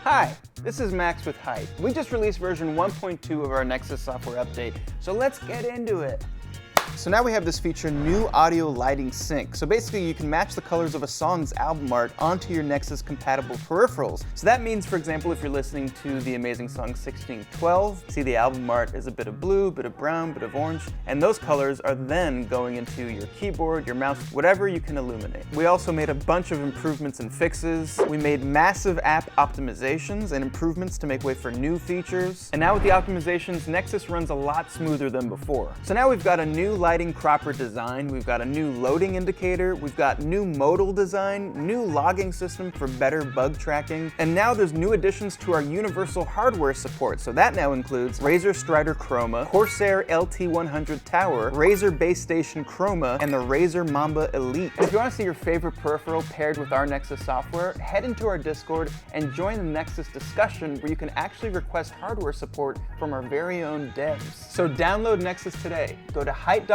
Hi, this is Max with HYTE. We just released version 1.2 of our NEXUS software update, so let's get into it. So now we have this feature, New Audio Lighting Sync. So basically you can match the colors of a song's album art onto your NEXUS compatible peripherals. So that means, for example, if you're listening to the amazing song 1612, see the album art is a bit of blue, bit of brown, bit of orange, and those colors are then going into your keyboard, your mouse, whatever you can illuminate. We also made a bunch of improvements and fixes. We made massive app optimizations and improvements to make way for new features. And now with the optimizations, NEXUS runs a lot smoother than before. So now we've got a new lighting cropper design, we've got a new loading indicator, we've got new modal design, new logging system for better bug tracking, and now there's new additions to our universal hardware support. So that now includes Razer Strider Chroma, Corsair LT100 Tower, Razer Base Station Chroma, and the Razer Mamba Elite. And if you want to see your favorite peripheral paired with our NEXUS software, head into our Discord and join the NEXUS discussion where you can actually request hardware support from our very own devs. So download NEXUS today. Go to HYTE.com/NEXUS.